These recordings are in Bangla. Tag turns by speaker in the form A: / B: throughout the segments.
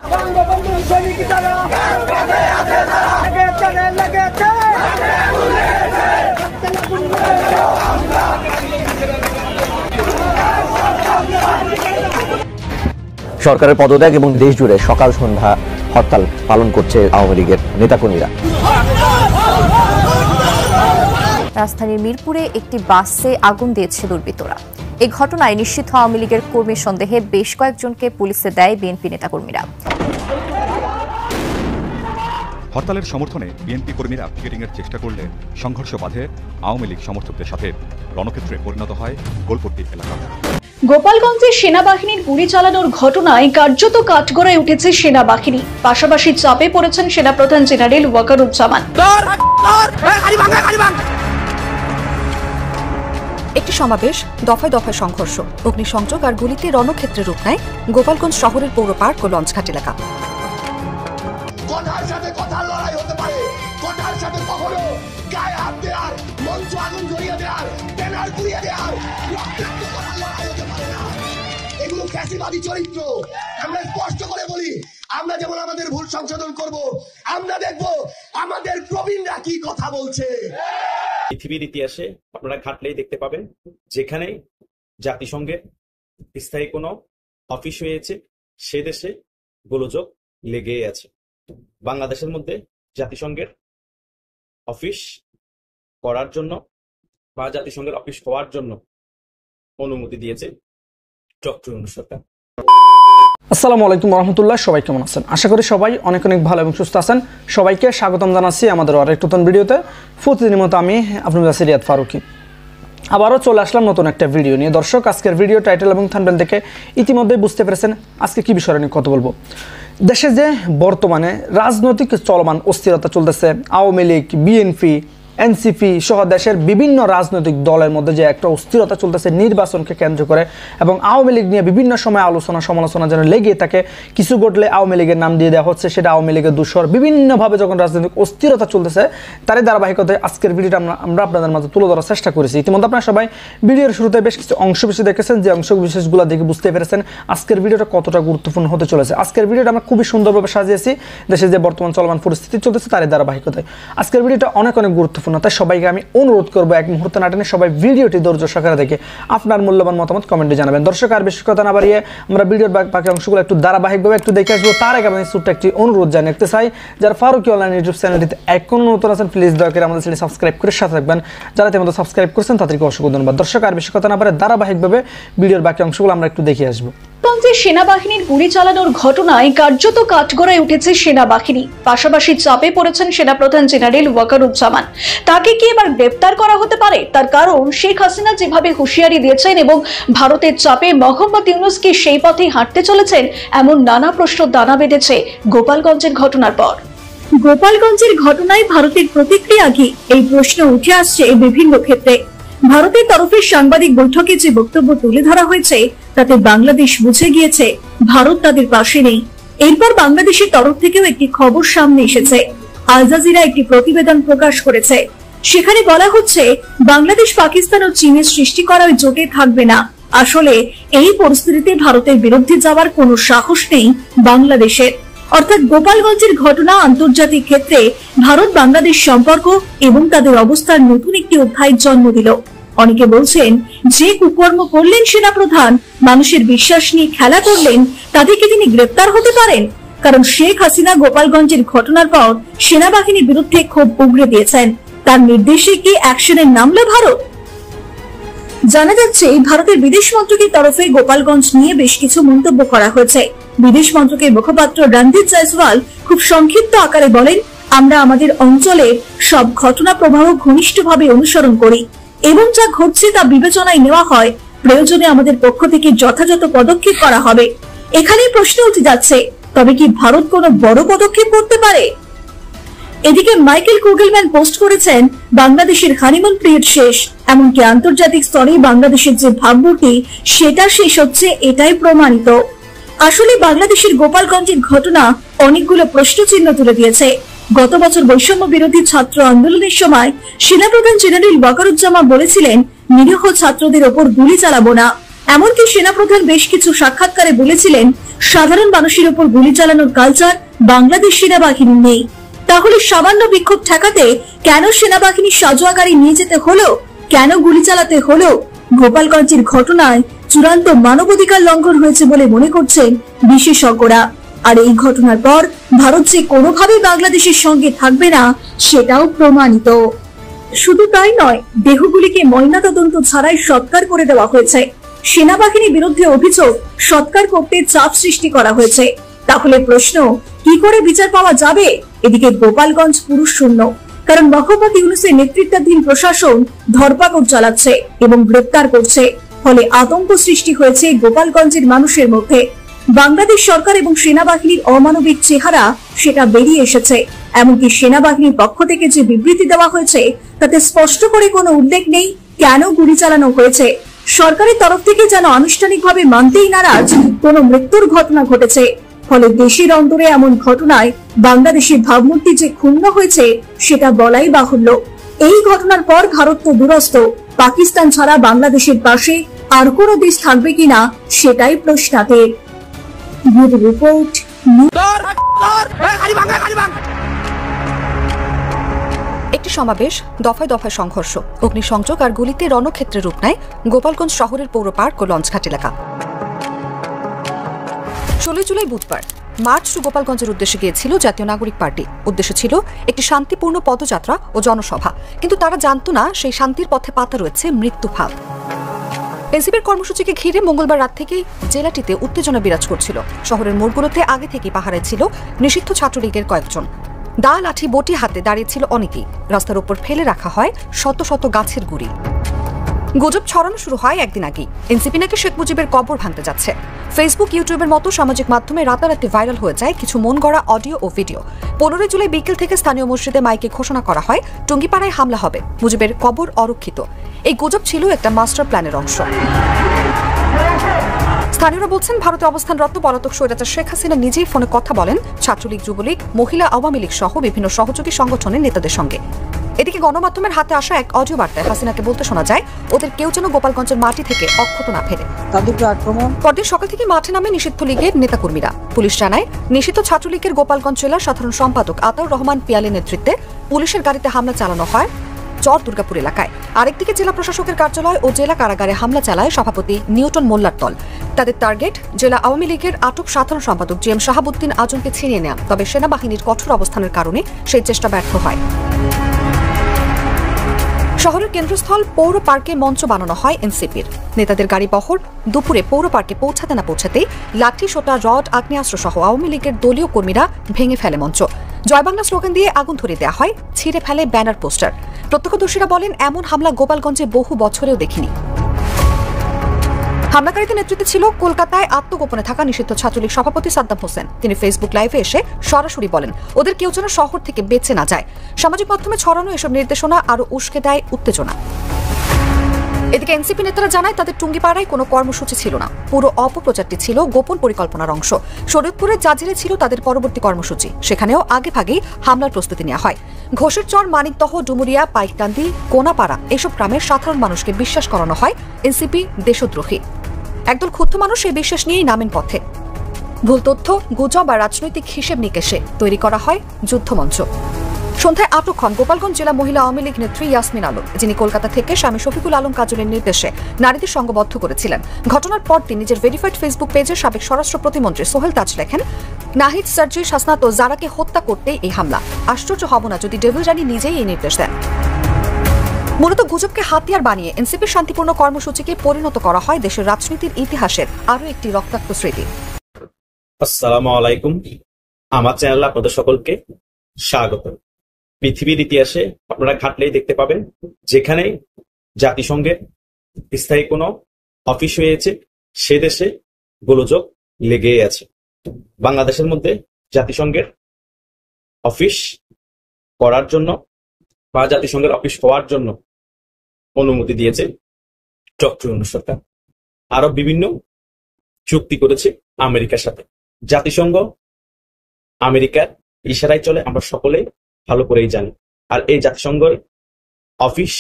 A: সরকারের পদত্যাগ এবং দেশ জুড়ে সকাল সন্ধ্যা হরতাল পালন করছে আওয়ামী লীগের নেতাকর্মীরা।
B: রাজধানীর মিরপুরে একটি বাসে আগুন দিয়েছে দুর্বৃত্তরা। এই ঘটনায় নিশ্চিত আওয়ামী লীগের কর্মী সন্দেহে বেশ কয়েকজনকে পুলিশে দেয় বিএনপি নেতাকর্মীরা।
C: হরতালের সমর্থনে বিএনপি কর্মীরা পিকেটিংয়ের চেষ্টা করলে সংঘর্ষ বাধে আওয়ামী লীগ সমর্থকদের সাথে। রণক্ষেত্রে পরিণত হয় গোলপট্টি এলাকা।
D: গোপালগঞ্জে সেনাবাহিনীর গুলি চালানোর ঘটনায় কার্যত কাঠগড়ায় উঠেছে সেনাবাহিনী। পাশাপাশি চাপে পড়েছেন সেনাপ্রধান জেনারেল ওয়াকারুজ্জামান।
B: একটি সমাবেশ, দফায় দফায় সংঘর্ষ, অগ্নিসংযোগ আর গুলিতে রণক্ষেত্রে রূপ নেয় গোপালগঞ্জ শহরের পৌর পার্ক ও লঞ্চঘাট এলাকা।
E: কথার সাথে কথার লড়াই হতে পারে, কথার সাথে কখনো গায়ে হাত দেওয়ার, মঞ্চ আগুন জ্বলিয়ে দেওয়ার, ব্যানার পুড়িয়ে দেওয়ার, রক্তাক্ত করার লড়াই হতে পারে না। এগুলো ফ্যাসিবাদী চরিত্র। আমরা স্পষ্ট করে বলি, আমরা যেমন আমাদের ভুল সংশোধন করব, আমরা দেখব আমাদের প্রবীণরা কি কথা বলছে।
F: পৃথিবীর ইতিহাসে আপনারা ঘাটলেই দেখতে পাবেন, যেখানে জাতিসংঘের স্থায়ী কোনো অফিস হয়েছে সে দেশে গোলযোগ লেগেই আছে। বাংলাদেশের মধ্যে জাতিসংঘের অফিস করার জন্য বা জাতিসংঘের অফিস হওয়ার জন্য অনুমতি দিয়েছে ডক্টর ইউনূস সরকার।
G: আসসালামু আলাইকুম রহমতুল্লাহ। সবাই কেমন আছেন? আশা করি সবাই অনেক অনেক ভালো এবং সুস্থ আছেন। সবাইকে স্বাগতম জানাচ্ছি আমাদের আরেক নতুন ভিডিওতে। প্রতিদিনের মতো আমি আপনাদের কাছে রিয়াদ ফারুকি আবারও চলে আসলাম নতুন একটা ভিডিও নিয়ে। দর্শক, আজকের ভিডিও টাইটেল এবং থাম্বনেল থেকে ইতিমধ্যেই বুঝতে পেরেছেন আজকে কি বিষয় নিয়ে কথা বলবো। দেশে যে বর্তমানে রাজনৈতিক চলমান অস্থিরতা চলতেছে, আওয়ামী লীগ, বিএনপি, এনসিপি সহ দেশের বিভিন্ন রাজনৈতিক দলের মধ্যে যে একটা অস্থিরতা চলতেছে নির্বাচনকে কেন্দ্র করে, এবং আওয়ামী লীগ নিয়ে বিভিন্ন সময় আলোচনা সমালোচনা যেন লেগে থাকে। কিছু ঘটলে আওয়ামী লীগের নাম দিয়ে দেওয়া হচ্ছে, সেটা আওয়ামী লীগের দূষর। বিভিন্নভাবে যখন রাজনৈতিক অস্থিরতা চলতেছে, তারই ধারাবাহিকতায় আজকের ভিডিওটা আমরা আপনাদের মাঝে তুলে ধরার চেষ্টা করেছি। ইতিমধ্যে আপনারা সবাই ভিডিওর শুরুতে বেশ কিছু অংশ বিশেষ দেখেছেন, যে অংশ বিশেষগুলো দেখে বুঝতে পেরেছেন আজকের ভিডিওটা কতটা গুরুত্বপূর্ণ হতে চলেছে। আজকের ভিডিওটা আমরা খুবই সুন্দরভাবে সাজিয়েছি দেশে যে বর্তমান চলমান পরিস্থিতি চলতেছে তারই ধারাবাহিকতায়। আজকের ভিডিওটা অনেক অনেক গুরুত্বপূর্ণ, তাই সবাইকে আমি অনুরোধ করবো এক মুহূর্তে না টেনে সবাই ভিডিওটি ধৈর্য সহকারে দেখে আপনার মূল্যবান মতামত কমেন্টে জানাবেন। দর্শক, আর বেশি কথা না বাড়িয়ে আমরা ভিডিওর বাকি অংশগুলো একটু ধারাবাহিকভাবে একটু দেখে আসবো। তার আগে আমি ছোট্ট একটি অনুরোধ জানাতে চাই, যারা ফারুকি অনলাইন ইউটিউব চ্যানেলটিতে এখনো নতুন আছেন প্লিজ দয়া করে আমাদের চ্যানেল সাবস্ক্রাইব করে সাথে থাকবেন। যারা ইতিমধ্যে সাবস্ক্রাইব করছেন তাদেরকে অসংখ্য ধন্যবাদ। দর্শক, আর বেশি কথা না বাড়িয়ে ধারাবাহিকভাবে ভিডিওর বাকি অংশগুলো আমরা একটু দেখে আসবো।
D: সেনাবাহিনীর গুলি চালানোর ঘটনায় কার্যত কাঠগড়ায় উঠেছে সেনাবাহিনী। পাশাপাশি চাপে পড়েছেন সেনাপ্রধান জেনারেল ওয়াকারুজ্জামান। তাকে কি এবার গ্রেপ্তার করা হতে পারে? তার কারণ শেখ হাসিনা যেভাবে হুঁশিয়ারি দিয়েছেন এবং ভারতের চাপে মোহাম্মদ ইউনূস কি সেই পথে হাঁটতে চলেছেন, এমন নানা প্রশ্ন দানা বেঁধেছে গোপালগঞ্জের ঘটনার পর। গোপালগঞ্জের ঘটনায় ভারতের প্রতিক্রিয়া কি, এই প্রশ্ন উঠে আসছে বিভিন্ন ক্ষেত্রে। ভারতের তরফে সাংবাদিক বৈঠকে যে বক্তব্য তুলে ধরা হয়েছে তাতে বাংলাদেশ বুঝে গিয়েছে ভারত তাদের পাশে নেই। এরপর বাংলাদেশের তরফ থেকেও একটি খবর সামনে এসেছে। আল জাজিরা একটি প্রতিবেদন প্রকাশ করেছে। সেখানে বলা হচ্ছে বাংলাদেশ, পাকিস্তান ও চীনের সৃষ্টি করা ওই জোটে থাকবে না। আসলে এই পরিস্থিতিতে ভারতের বিরুদ্ধে যাওয়ার কোনো সাহস নেই বাংলাদেশের। অর্থাৎ গোপালগঞ্জের ঘটনা আন্তর্জাতিক ক্ষেত্রে ভারত বাংলাদেশ সম্পর্ক এবং তাদের অবস্থার নতুন একটি অধ্যায়ের জন্ম দিল। অনেকে বলছেন, যে কুকর্ম করলেন সেনাপ্রধান, মানুষের বিশ্বাস নিয়ে খেলা করলেন, তাদেরকে তিনি গ্রেপ্তার হতে পারেন। কারণ শেখ হাসিনা গোপালগঞ্জের ঘটনার পর সেনাবাহিনীর বিরুদ্ধে ক্ষোভ উগরে দিয়েছেন। তার নির্দেশে কি অ্যাকশনে নামলো ভারত? জানা যাচ্ছে ভারতের বিদেশ মন্ত্রকের তরফে গোপালগঞ্জ নিয়ে বেশ কিছু মন্তব্য করা হয়েছে। বিদেশ মন্ত্রকের মুখপাত্র রণদীপ জয়সওয়াল খুব সংক্ষিপ্ত আকারে বলেন, আমরা আমাদের অঞ্চলের সব ঘটনা প্রবাহ ঘনিষ্ঠভাবে অনুসরণ করি এবং যা ঘটছে তা বিবেচনায় নেওয়া হয়। প্রয়োজনে আমাদের পক্ষ থেকে যথাযথ পদক্ষেপ করা হবে। এখানেই প্রশ্ন উঠে যাচ্ছে, তবে কি ভারত কোনো বড় পদক্ষেপ করতে পারে? এদিকে মাইকেল কুগেলম্যান পোস্ট করেছেন, বাংলাদেশের হানিমুন পিরিয়ড শেষ। এমনকি আন্তর্জাতিক স্তরে বাংলাদেশের যে ভাবমূর্তি সেটা শেষ হচ্ছে, এটাই প্রমাণিত। আসলে বাংলাদেশের গোপালগঞ্জের ঘটনা অনেকগুলো প্রশ্নচিহ্ন তুলে দিয়েছে। গত বছর বৈষম্য বিরোধী ছাত্র আন্দোলনের সময় সেনাপ্রধান জেনারেল ওয়াকারুজ্জামান বলেছিলেন, নিরীহ ছাত্রদের ওপর গুলি চালাবো না। এমনকি সেনাপ্রধান বেশ কিছু সাক্ষাৎকারে বলেছিলেন সাধারণ মানুষের উপর গুলি চালানোর কালচার বাংলাদেশ সেনাবাহিনী নেই। তাহলে সামান্য বিক্ষোভ ঠেকাতে কেন সেনাবাহিনী সাজোয়া গাড়ি নিয়ে যেতে হলো, কেন গুলি চালাতে হলো? গোপালগঞ্জের ঘটনায় চূড়ান্ত মানবাধিকার লঙ্ঘন হয়েছে বলে মনে করছেন বিশেষজ্ঞরা। আর এই ঘটনার পর ভারত যে কোনোভাবেই বাংলাদেশের সঙ্গে থাকবে না সেটাও প্রমাণিত। শুধু তাই নয়, দেহগুলিকে ময়নাতদন্ত ছাড়াই সৎকার করে দেওয়া হয়েছে। সেনাবাহিনীর বিরুদ্ধে অভিযোগ সৎকার করতে চাপ সৃষ্টি করা হয়েছে। তাহলে প্রশ্ন, কি করে বিচার পাওয়া যাবে? এদিকে গোপালগঞ্জ পুরুষ শূন্য, কারণ মোহাম্মদ ইউনূসের নেতৃত্বাধীন প্রশাসন ধরপাকড় চালাচ্ছে এবং গ্রেপ্তার করছে। ফলে আতঙ্ক সৃষ্টি হয়েছে গোপালগঞ্জের মানুষের মধ্যে। বাংলাদেশ সরকার এবং সেনাবাহিনীর অমানবিক চেহারা সেটা বেরিয়ে এসেছে। এমনকি সেনাবাহিনীর পক্ষ থেকে যে বিবৃতি দেওয়া হয়েছে তাতে স্পষ্ট করে কোনো উল্লেখ নেই কেন গুলি চালানো হয়েছে। সরকারের তরফ থেকে যেন আনুষ্ঠানিকভাবে মানতেই নারাজ কোনো মৃত্যুর ঘটনা ঘটেছে। ফলে দেশের অন্তরে এমন ঘটনায় বাংলাদেশের ভাবমূর্তি যে ক্ষুণ্ণ হয়েছে সেটা বলাই বাহুল্য। এই ঘটনার পর ভারত তো দুরস্ত, পাকিস্তান ছাড়া বাংলাদেশের পাশে আর কোনো দেশ থাকবে কিনা সেটাই প্রশ্নাতীত। রিপোর্ট।
H: একটি সমাবেশ, দফায় দফায় সংঘর্ষ, অগ্নিসংযোগ আর গুলিতে রণক্ষেত্রে রূপ নেয় গোপালগঞ্জ শহরের পৌর পার্ক ও লঞ্চঘাট এলাকা। 16 জুলাই বুধবার মার্চ টু গোপালগঞ্জের উদ্দেশ্যে গিয়েছিল জাতীয় নাগরিক পার্টি। উদ্দেশ্য ছিল একটি শান্তিপূর্ণ পদযাত্রা ও জনসভা, কিন্তু তারা জানত না সেই শান্তির পথে পাতা রয়েছে মৃত্যু ফাঁদ। এনসিপির কর্মসূচিকে ঘিরে মঙ্গলবার রাত থেকেই জেলাটিতে উত্তেজনা বিরাজ করছিল। শহরের মোড়গুলোতে আগে থেকেই পাহারায় ছিল নিষিদ্ধ ছাত্রলীগের কয়েকজন। দা, লাঠি, বটি হাতে দাঁড়িয়েছিল অনেকেই। রাস্তার উপর ফেলে রাখা হয় শত শত গাছের গুঁড়ি। গুজব ছড়ানো শুরু হয় একদিন আগেই, এনসিপি নাকি শেখ মুজিবের কবর ভাঙতে যাচ্ছে। ফেসবুক, ইউটিউবের মতো সামাজিক মাধ্যমে রাতারাতি ভাইরাল হয়ে যায় কিছু মন গড়া অডিও ও ভিডিও। 15 জুলাই বিকেল থেকে স্থানীয় মসজিদে মাইকে ঘোষণা করা হয় টুঙ্গিপাড়ায় হামলা হবে, মুজিবের কবর অরক্ষিত। এই গুজব ছিল একটা মাস্টার প্ল্যানের অংশ। স্থানীয়রা বলছেন, ভারতে অবস্থানরত পলাতক স্বৈরাচার শেখ হাসিনা নিজেই ফোনে কথা বলেন ছাত্রলীগ, যুবলীগ, মহিলা, আওয়ামী লীগ সহ বিভিন্ন সহযোগী সংগঠনের নেতাদের সঙ্গে। এদিকে গণমাধ্যমের হাতে আসা এক অডিও বার্তায় হাসিনাকে বলতে শোনা যায়, ওদের কেউ যেন গোপালগঞ্জের মাটি থেকে অক্ষত না ফেরে। পরদিন সকাল থেকে মাঠে নামে নিষিদ্ধ লীগের নেতাকর্মীরা। পুলিশ জানায়, নিষিদ্ধ ছাত্রলীগের গোপালগঞ্জ জেলার সাধারণ সম্পাদক আতাউর রহমান পিয়ালের নেতৃত্বে পুলিশের গাড়িতে হামলা চালানো হয় চর দুর্গাপুর এলাকায়। আরেকদিকে জেলা প্রশাসকের কার্যালয় ও জেলা কারাগারে হামলা চালায় সভাপতি নিউটন মোল্লার দল। তাদের টার্গেট জেলা আওয়ামী লীগের আটক সাধারণ সম্পাদক জি এম শাহাবুদ্দিন আজমকে ছিনিয়ে নেওয়া। তবে সেনাবাহিনীর কঠোর অবস্থানের কারণে সেই চেষ্টা ব্যর্থ হয়। শহরের কেন্দ্রস্থল পৌর পার্কে মঞ্চ বানানো হয় এনসিপির। নেতাদের গাড়ি বহর দুপুরে পৌর পার্কে পৌঁছাতে না পৌঁছাতেই লাঠি, সোটা, রড, আগ্নেয়াস্ত্র সহ আওয়ামী লীগের দলীয় কর্মীরা ভেঙে ফেলে মঞ্চ। জয় বাংলা স্লোগান দিয়ে আগুন ধরিয়ে দেওয়া হয়, ছিঁড়ে ফেলে ব্যানার, পোস্টার। প্রত্যক্ষদর্শীরা বলেন, এমন হামলা গোপালগঞ্জে বহু বছরেও দেখিনি। হামলাকারীদের নেতৃত্বে ছিল কলকাতায় আত্মগোপনে থাকা নিষিদ্ধ ছাত্রলীগ সভাপতি সাদ্দাম হোসেন। তিনি ফেসবুক লাইভে এসে সরাসরি বলেন, ওদের কেউ যেন শহর থেকে বেঁচে না যায়। সামাজিক মাধ্যমে ছড়ানো এসব নির্দেশনা আরো উস্কে দেয় উত্তেজনা। এদিকে এনসিপি নেতারা জানায়, তাদের টুঙ্গিপাড়ায় কোনো কর্মসূচি ছিল না। পুরো অপপ্রচারটি ছিল গোপন পরিকল্পনার অংশ। শরীয়তপুরের জাজিরে ছিল তাদের পরবর্তী কর্মসূচি। সেখানেও আগেভাগেই হামলার প্রস্তুতি নেওয়া হয়। ঘোষের চর, মানিকদহ, ডুমুরিয়া, পাইককান্দি, কোনাপাড়া এসব গ্রামের সাধারণ মানুষকে বিশ্বাস করানো হয় এনসিপি দেশদ্রোহী। একদল ক্ষুব্ধ মানুষ এই বিশ্বাস নিয়েই নামেন পথে। ভুল তথ্য, গুজব আর রাজনৈতিক হিসেব নিকেশে তৈরি করা হয় যুদ্ধমঞ্চ। সন্ধ্যায় আটক হন গোপালগঞ্জ জেলা মহিলা আওয়ামী লীগ নেত্রী ইয়াসমিন আলম, যিনি কলকাতা থেকে স্বামী শফিকুল আলম কাজলের নির্দেশে নারীদের সংঘবদ্ধ করেছিলেন। ঘটনার পর তিনি নিজের ভেরিফাইড ফেসবুক পেজে সাবেক স্বরাষ্ট্র প্রতিমন্ত্রী সোহেল তাজ লেখেন, নাহিদ, সার্জি, হাসনাত ও জারাকে হত্যা করতেই এই হামলা। আশ্চর্য হব না যদি ডেভিল রানী নিজেই এই নির্দেশ দেন। মূলত গুজবকে হাতিয়ার বানিয়ে এনসিপির শান্তিপূর্ণ কর্মসূচিকে পরিণত করা হয় দেশের রাজনীতির ইতিহাসের আরও একটি রক্তাক্ত স্মৃতি।
F: আসসালামু আলাইকুম, আমার চ্যানেলে আপনাদের সকলকে স্বাগত। পৃথিবীর ইতিহাসে আপনারা ঘাটলেই দেখতে পাবেন, যেখানে জাতিসংঘের স্থায়ী কোনো অফিস হয়েছে সে দেশে গোলযোগ লেগেই আছে। বাংলাদেশের মধ্যে জাতিসংঘের অফিস করার জন্য বা জাতিসংঘের অফিস হওয়ার জন্য অনুমতি দিয়েছে ডক্টর ইউনূস সরকার। আরো বিভিন্ন চুক্তি করেছে আমেরিকার সাথে। জাতিসংঘ আমেরিকার ইশারায় চলে, আমরা সকলেই ভালো করেই জানি। আর এই জাতিসংঘের অফিস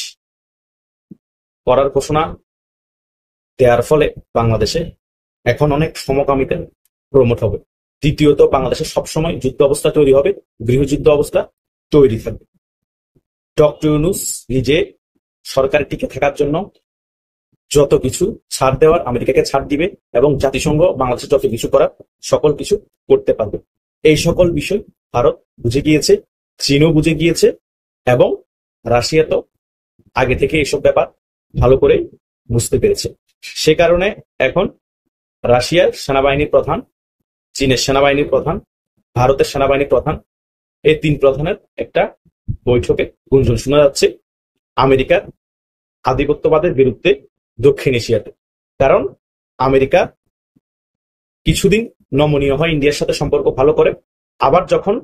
F: করার ঘোষণা দেওয়ার ফলে বাংলাদেশে এখন অনেক সমকামিতা প্রমোট হবে। দ্বিতীয়ত, বাংলাদেশে সবসময় যুদ্ধ অবস্থা তৈরি হবে, গৃহযুদ্ধ অবস্থা তৈরি থাকবে। ডক্টর ইউনূস নিজে সরকারে টিকে থাকার জন্য যত কিছু ছাড় দেওয়ার আমেরিকাকে ছাড় দিবে এবং জাতিসংঘ বাংলাদেশে যত কিছু করার সকল কিছু করতে পারবে। এই সকল বিষয় ভারত বুঝে গিয়েছে, চীনও বুঝে গিয়েছে এবং রাশিয়া তো আগে থেকে এসব ব্যাপার ভালো করে বুঝতে পেরেছে। সে কারণে এখন রাশিয়ার সেনাবাহিনীর প্রধান, চীনের সেনাবাহিনীর প্রধান, ভারতের সেনাবাহিনীর প্রধান, এই 3 প্রধানের একটা বৈঠকে গুঞ্জন শোনা যাচ্ছে আমেরিকার আধিপত্যবাদের বিরুদ্ধে দক্ষিণ এশিয়াতে। কারণ আমেরিকা কিছুদিন নমনীয় হয়, ইন্ডিয়ার সাথে সম্পর্ক ভালো করে, আবার যখন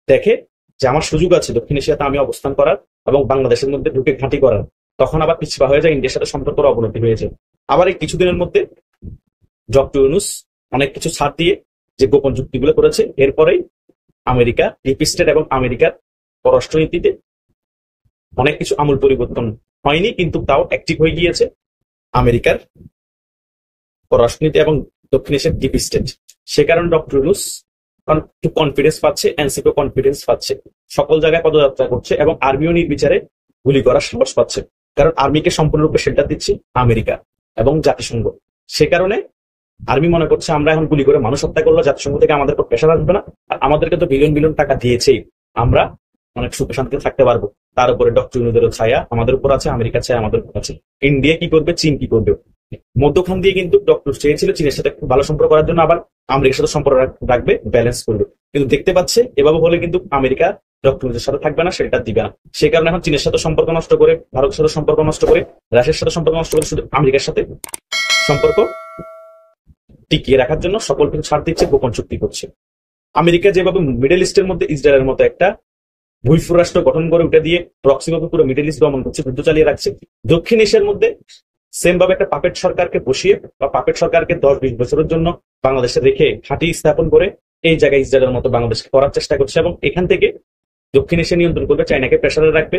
F: দেখে যে আমার সুযোগ আছে দক্ষিণ এশিয়াতে আমি অবস্থান করার এবং বাংলাদেশের মধ্যে ঢুকে ঘাঁটি করার, তখন আবার পিছপা হয়ে যায়, ইন্ডিয়ার সাথে সম্পর্কের অবনতি হয়ে যায়। আবার এই কিছুদিনের মধ্যে ডক্টর ইউনূস অনেক কিছু ছাড় দিয়ে যে গোপন চুক্তিগুলো করেছে, এরপরেই আমেরিকা ডিপ স্টেট এবং আমেরিকার পররাষ্ট্রনীতিতে অনেক কিছু আমূল পরিবর্তন হয়নি, কিন্তু তাও অ্যাক্টিভ হয়ে গিয়েছে আমেরিকার পররাষ্ট্রনীতি এবং দক্ষিণ এশিয়ার ডিপ স্টেট। সে কারণে ডক্টর ইউনূস একটু কনফিডেন্স পাচ্ছে, এনসিপিও কনফিডেন্স পাচ্ছে, সকল জায়গায় পদযাত্রা করছে এবং আর্মিও নির্বিচারে গুলি করার সাহস পাচ্ছে। কারণ আর্মিকে সম্পূর্ণরূপে শেল্টার দিচ্ছে আমেরিকা এবং জাতিসংঘ। সে কারণে আর্মি মনে করছে আমরা এখন গুলি করে মানুষ হত্যা করলে জাতিসংঘ থেকে আমাদের উপর প্রেশার আসবে না, আর আমাদেরকে তো বিলিয়ন বিলিয়ন টাকা দিয়েছেই, আমরা অনেক সুখে শান্তিতে থাকতে পারবো। তার উপরে ডক্টর ইউনূসেরও ছায়া আমাদের উপর আছে, আমেরিকার ছায়া আমাদের উপর আছে। ইন্ডিয়া কি করবে, চীন কি করবে, মধ্যখান দিয়ে কিন্তু ডক্টর চেয়েছিল চীনের সাথে ভালো সম্পর্ক করার জন্য, আবার আমেরিকার সাথে সম্পর্ক রাখবে, ব্যালেন্স করবে। কিন্তু দেখতে পাচ্ছে এভাবে হলে কিন্তু আমেরিকা ডক্টর ইউনূসের সাথে থাকবে না, সেটা দিবে না। সে কারণে এখন চীনের সাথে সম্পর্ক নষ্ট করে, ভারতের সাথে সম্পর্ক নষ্ট করে, রাশিয়ার সাথে সম্পর্ক নষ্ট করে, শুধু আমেরিকার সাথে সম্পর্ক টিকিয়ে রাখার জন্য সকল কিছু ছাড় দিচ্ছে, গোপন চুক্তি করছে। আমেরিকা যেভাবে মিডল ইস্টের মধ্যে ইসরায়েলের মতো একটা ভূইফু রাষ্ট্র গঠন করে উঠে দিয়ে প্রক্সিভাবে পুরো মিডল ইস্ট দমন করছে, যুদ্ধ চালিয়ে রাখছে, দক্ষিণ এশিয়ার মধ্যে সেম ভাবে একটা পাপেট সরকারকে বসিয়ে বা পাপেট সরকারকে 10-20 বছরের জন্য বাংলাদেশে রেখে ঘাঁটি স্থাপন করে এই জায়গায় ইসরায়েলের মতো বাংলাদেশকে করার চেষ্টা করছে এবং এখান থেকে দক্ষিণ এশিয়া নিয়ন্ত্রণ করবে, চায়নাকে প্রেসারে রাখবে,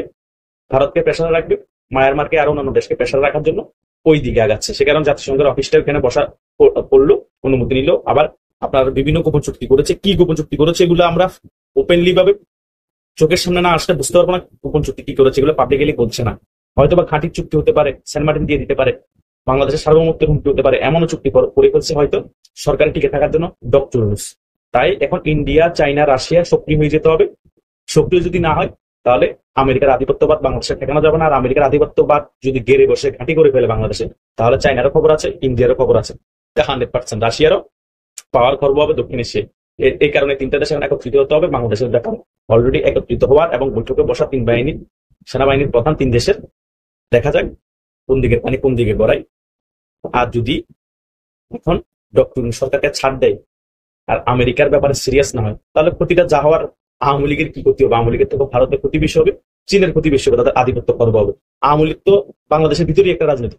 F: ভারতকে প্রেসারে রাখবে, মায়ানমারকে আরো অন্যান্য দেশকে প্রেসারে রাখার জন্য ওই দিকে আগাচ্ছে। সে কারণে জাতিসংঘের অফিসটা এখানে বসা পড়লো, অনুমতি নিল, আবার আপনার বিভিন্ন গোপন চুক্তি করেছে। কি গোপন চুক্তি করেছে এগুলো আমরা ওপেনলি ভাবে চোখের সামনে না আসলে বুঝতে পারবো না গোপন চুক্তি কি করেছে, এগুলো পাবলিকলি বলছে না। হয়তো বা ঘাঁটির চুক্তি হতে পারে, সেন্ট মার্টিন দিয়ে দিতে পারে, বাংলাদেশের সার্বভৌমত্বের হুমকি হতে পারে, এমনও চুক্তি করে ফেলছে হয়তো সরকারে টিকে থাকার জন্য ডক্টর ইউনূস। তাই এখন ইন্ডিয়া, চায়না, রাশিয়া সক্রিয় হয়ে যেতে হবে। সক্রিয় যদি না হয় তাহলে আমেরিকার আধিপত্যবাদ বাংলাদেশে ঠেকানো যাবে না। আর আমেরিকার আধিপত্যবাদ যদি গেড়ে বসে ঘাঁটি করে ফেলে বাংলাদেশে, তাহলে চায়নারও খবর আছে, ইন্ডিয়ারও খবর আছে, 100%। রাশিয়ারও পাওয়ার খর্ব হবে দক্ষিণ এশিয়ায়। এই কারণে 3টা দেশ এখন একত্রিত হতে হবে। বাংলাদেশের ব্যাপার অলরেডি একত্রিত হওয়ার এবং বৈঠকে বসা 3 বাহিনী, সেনাবাহিনীর প্রধান 3 দেশের, দেখা যাক কোন দিকে পানি কোন দিকে গড়ায়। আর যদি এখন ডক্টর ইউনূস সরকারকে ছাড় দেয় আর আমেরিকার ব্যাপারে সিরিয়াস না হয়, তাহলে ক্ষতিটা যা হওয়ার আওয়ামী লীগের কি ক্ষতি হবে? আওয়ামী লীগের থেকে ভারতের ক্ষতি বেশি হবে, চীনের ক্ষতি বেশি হবে, তাদের আধিপত্য খর্ব হবে। আওয়ামী লীগ তো বাংলাদেশের ভিতরেই একটা রাজনীতি।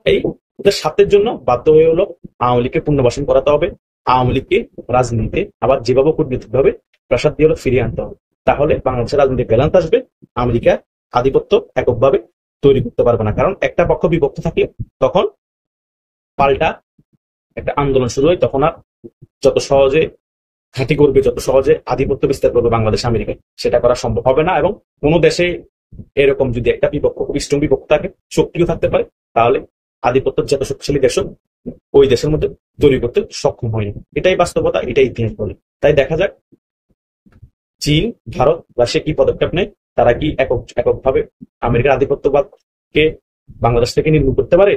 F: এই ওদের স্বার্থের জন্য বাধ্য হয়ে হলো আওয়ামী লীগকে পুনর্বাসন করাতে হবে, আওয়ামী লীগকে রাজনীতিতে আবার যেভাবে কূটনীতিক ভাবে প্রাসাদ দিয়ে হলো ফিরিয়ে আনতে হবে। তাহলে বাংলাদেশের রাজনীতি ব্যালেন্স আসবে, আমেরিকা আধিপত্য এককভাবে তৈরি করতে পারবে না। কারণ একটা পক্ষ বিভক্ত থাকলে তখন পাল্টা একটা আন্দোলন শুরু হয়, তখন আর যত সহজে ঘাঁটি করবে, যত সহজে আধিপত্য বিস্তার করবে বাংলাদেশ আমেরিকায়, সেটা করা সম্ভব হবে না। এবং কোনো দেশে এরকম যদি একটা বিপক্ষ, খুব স্ট্রং বিপক্ষ থাকে, সক্রিয় থাকতে পারে, তাহলে আধিপত্য যত শক্তিশালী দেশও ওই দেশের মধ্যে তৈরি করতে সক্ষম হয়নি। এটাই বাস্তবতা, এটাই ইতিহাস বলে। তাই দেখা যাক চীন, ভারত, রাশিয়া কি পদক্ষেপ নেয়, তারা কি এককভাবে আমেরিকার আধিপত্যবাদকে বাংলাদেশ থেকে নির্মূল করতে পারে,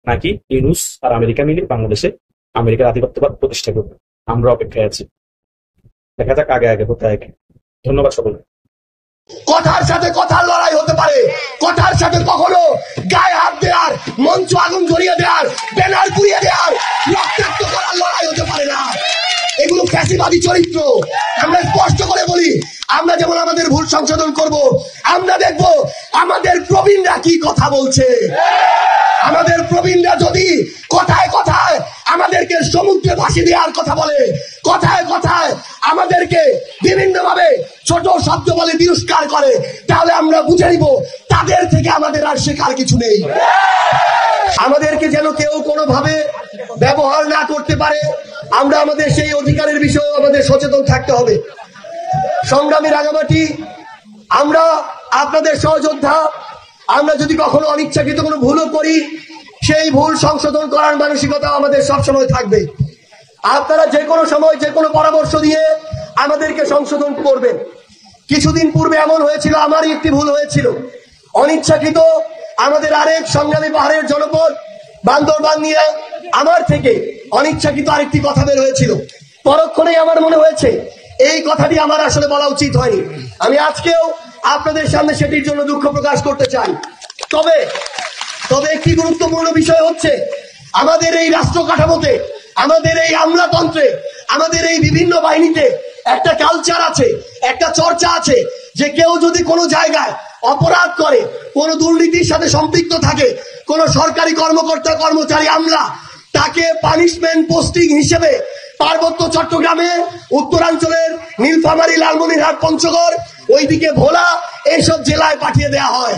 F: নাকি ইউনূস আর আমেরিকা মিলে বাংলাদেশে আমেরিকার আধিপত্যবাদ প্রতিষ্ঠা করবে। আমরা অপেক্ষায় আছি, দেখা যাক আগে কোথায়। ধন্যবাদ সকলকে।
E: কথার সাথে কথার লড়াই হতে পারে, কথার সাথে কখনো গায়ে হাত দেওয়ার, মঞ্চ আগুন জ্বলিয়ে দেওয়ার, ব্যানার পুড়িয়ে দেওয়ার, রক্তাক্ত করার লড়াই হতে পারে না। এগুলো ফ্যাসিবাদী চরিত্র। আমরা স্পষ্ট করে বলি, আমরা যেমন আমাদের ভুল সংশোধন করব, আমরা দেখব আমাদের প্রবীণরা কি কথা বলছে। আমাদের প্রবীণরা যদি কথায় কথায় আমাদেরকে সমুদ্রে ভাসিয়ে দেওয়ার কথা বলে, কথায় কথায় আমাদেরকে বিভিন্ন ভাবে ছোট শব্দ বলে তিরস্কার করে, তাহলে আমরা বুঝে নিব তাদের থেকে আমাদের আর শেখার কিছু নেই। আমাদেরকে যেন কেউ কোনোভাবে ব্যবহার না করতে পারে, আমরা আমাদের সেই অধিকারের বিষয়ে আমাদের সচেতন থাকতে হবে। সংগ্রামী রাঙামাটি, আমরা আপনাদের সহযোদ্ধা। আমরা যদি কখনো অনিচ্ছাকৃত কোনো ভুলও করি, সেই ভুল সংশোধন করার মানসিকতা আমাদের সবসময় থাকবে। আপনারা যে কোনো সময় যে কোনো পরামর্শ দিয়ে আমাদেরকে সংশোধন করবেন। কিছুদিন পূর্বে এমন হয়েছিল, আমারই একটি ভুল হয়েছিল, অনিচ্ছাকৃত আমাদের আরেক সংগ্রামী পাহাড়ের জনপদ বান্দরবান নিয়ে আমার থেকে অনিচ্ছাকৃত আরেকটি কথা বের হয়েছিল। পরক্ষণেই আমার মনে হয়েছে এই কথাটি আমার আসলে বলা উচিত হয়নি। আমি আজকেও আপনাদের সামনে সেটির জন্য দুঃখ প্রকাশ করতে চাই। তবে একটি গুরুত্বপূর্ণ বিষয় হচ্ছে, আমাদের এই রাষ্ট্র কাঠামোতে, আমাদের এই আমলাতন্ত্রে, আমাদের এই বিভিন্ন বাহিনীতে একটা কালচার আছে, একটা চর্চা আছে যে কেউ যদি কোনো জায়গায় অপরাধ করে, কোনো দুর্নীতির সাথে সম্পৃক্ত থাকে, কোনো সরকারি কর্মকর্তা কর্মচারী আমলা, তাকে পানিশমেন্ট পোস্টিং হিসেবে পার্বত্য চট্টগ্রামে, উত্তরাঞ্চলের নীলফামারী, লালমনিরহাট, পঞ্চগড়, ওইদিকে ভোলা, এইসব জেলায় পাঠিয়ে দেওয়া হয়।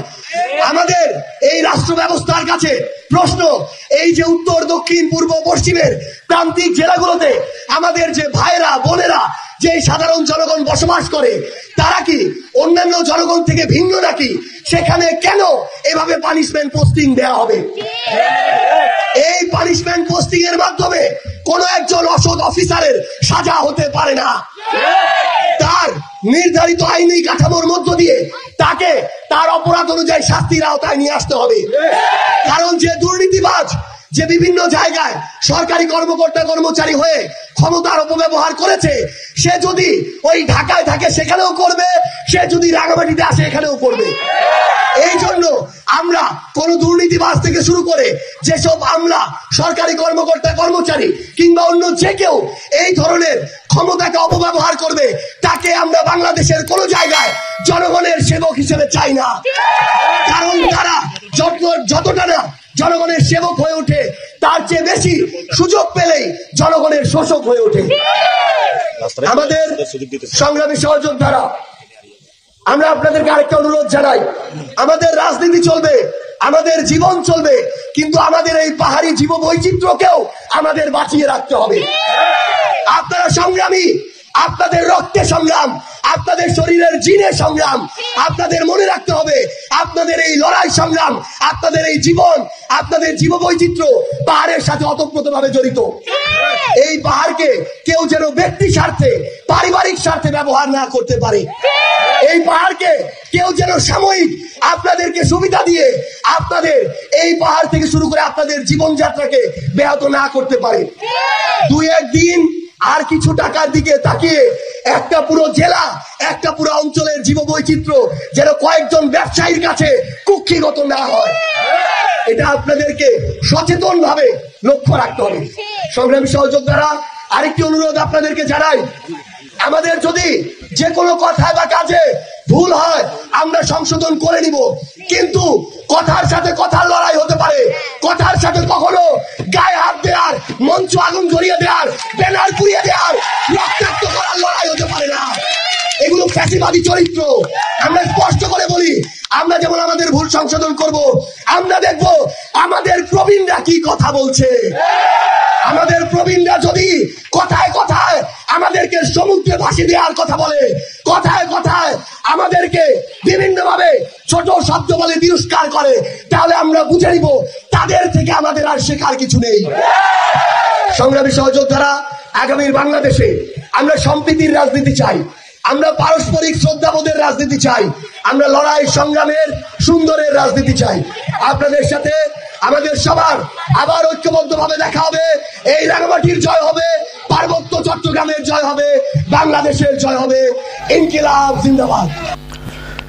E: আমাদের এই রাষ্ট্র ব্যবস্থার কাছে প্রশ্ন, এই যে উত্তর, দক্ষিণ, পূর্ব, পশ্চিমের প্রান্তিক জেলাগুলোতে আমাদের যে ভাইরা বোনেরা, যে সাধারণ জনগণ বসবাস করে, তারা কি অন্যান্য জনগণ থেকে ভিন্ন নাকি? সেখানে কেন এভাবে পানিশমেন্ট পোস্টিং দেওয়া হবে? এই পানিশমেন্ট পোস্টিং এর মাধ্যমে কোন একজন অসৎ অফিসারের সাজা হতে পারে না। তার নির্ধারিত আইনি কাঠামোর মধ্য দিয়ে তাকে তার অপরাধ অনুযায়ী শাস্তির আওতায় নিয়ে আসতে হবে। কারণ যে দুর্নীতিবাজ, যে বিভিন্ন জায়গায় সরকারি কর্মকর্তা কর্মচারী হয়ে ক্ষমতার অপব্যবহার করেছে, সে যদি ওই ঢাকায় থাকে সেখানেও করবে, সে যদি রাঙামাটিতে আসে এখানেও করবে। এই জন্য আমরা কোন দুর্নীতিবাজ থেকে শুরু করে যেসব আমলা, সরকারি কর্মকর্তা কর্মচারী কিংবা অন্য যে কেউ এই ধরনের ক্ষমতাকে অপব্যবহার করবে, তাকে আমরা বাংলাদেশের কোন জায়গায় জনগণের সেবক হিসেবে চাই না। কারণ তারা যতটা না জনগণের সেবক হয়ে ওঠে, তার চেয়ে বেশি সুযোগ পেলেই জনগণের শোষক হয়ে ওঠে। আমাদের সংগ্রামী সহযোদ্ধারা, আমরা আপনাদেরকে আরেকটা অনুরোধ জানাই, আমাদের রাজনীতি চলবে, আমাদের জীবন চলবে, কিন্তু আমাদের এই পাহাড়ি জীব বৈচিত্র্যকেও আমাদের বাঁচিয়ে রাখতে হবে। আপনারা সংগ্রামী, আপনাদের রক্তে সংগ্রাম, আপনাদের শরীরের জিনে সংগ্রাম, আপনাদের মনে রাখতে হবে আপনাদের এই লড়াই সংগ্রাম, আপনাদের এই জীবন, আপনাদের জীব বৈচিত্র্য পাহাড়ের সাথে ওতপ্রোতভাবে জড়িত। এই পাহাড়কে কেউ যেন ব্যক্তি স্বার্থে, পারিবারিক স্বার্থে ব্যবহার না করতে পারে। এই পাহাড়কে কেউ যেন সাময়িক আপনাদেরকে সুবিধা দিয়ে আপনাদের এই পাহাড় থেকে শুরু করে আপনাদের জীবনযাত্রাকে ব্যাহত না করতে পারে। দুই একদিন আর কিছু টাকার দিকে তাকিয়ে একটা পুরো জেলা, একটা পুরো অঞ্চলের জীব বৈচিত্র্য যেন কয়েকজন ব্যবসায়ীর কাছে কুক্ষিগত না হয়, এটা আপনাদেরকে সচেতন ভাবে লক্ষ্য রাখতে হবে। সংগ্রামী সহযোদ্ধারা, আরেকটি অনুরোধ আপনাদেরকে জানাই, আমাদের যদি যে কোনো কথায় বা কাজে ভুল হয় আমরা সংশোধন করে নিব, কিন্তু কথার সাথে কথার লড়াই হতে পারে। কথার সাথে কখনো গায়ে হাত দেওয়ার, মঞ্চ আগুন জ্বলিয়ে দেওয়ার, ব্যানার পুড়িয়ে দেওয়ার, রক্তাক্ত করার লড়াই হতে পারে না। এগুলো ফ্যাসিবাদী চরিত্র। আমরা স্পষ্ট করে বলি, আমরা যেমন আমাদের ভুল সংশোধন করব, আমরা দেখব আমাদের প্রবীণরা কি কথা বলছে। আমাদের প্রবীণরা যদি কথায় কথায় আমাদেরকে সমুদ্রে ভাসি দেওয়ার কথা বলে, কথায় কথায় আমাদেরকে বিভিন্ন ভাবে ছোট শব্দ বলে তিরস্কার করে, তাহলে আমরা বুঝে নিব তাদের থেকে আমাদের আর শেখার কিছু নেই। সংগ্রামী সহযোদ্ধারা, আগামীর বাংলাদেশে আমরা সম্প্রীতির রাজনীতি চাই, আমরা পারস্পরিক শ্রদ্ধাবোধের রাজনীতি চাই, আমরা লড়াই সংগ্রামের সুন্দরের রাজনীতি চাই। আপনাদের সাথে আমাদের সবার আবার ঐক্যবদ্ধভাবে দেখা হবে। এই রাঙামাটির জয় হবে, পার্বত্য চট্টগ্রামের জয় হবে, বাংলাদেশের জয় হবে। ইনকিলাব জিন্দাবাদ।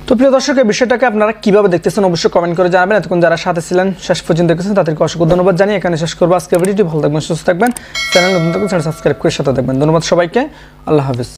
G: তো প্রিয় দর্শক, এই বিষয়টাকে আপনারা কিভাবে দেখতেছেন অবশ্যই কমেন্ট করে জানাবেন। এতক্ষণ যারা সাথে ছিলেন, শেষ পর্যন্ত দেখেছেন, তাদেরকে অসংখ্য ধন্যবাদ জানিয়ে এখানে শেষ করবো আজকের ভিডিওটি। ভালো থাকবেন, সুস্থ থাকবেন, চ্যানেল নতুন থাকবেন, সাবস্ক্রাইব করে সাথে থাকবেন। ধন্যবাদ সবাইকে, আল্লাহ হাফিজ।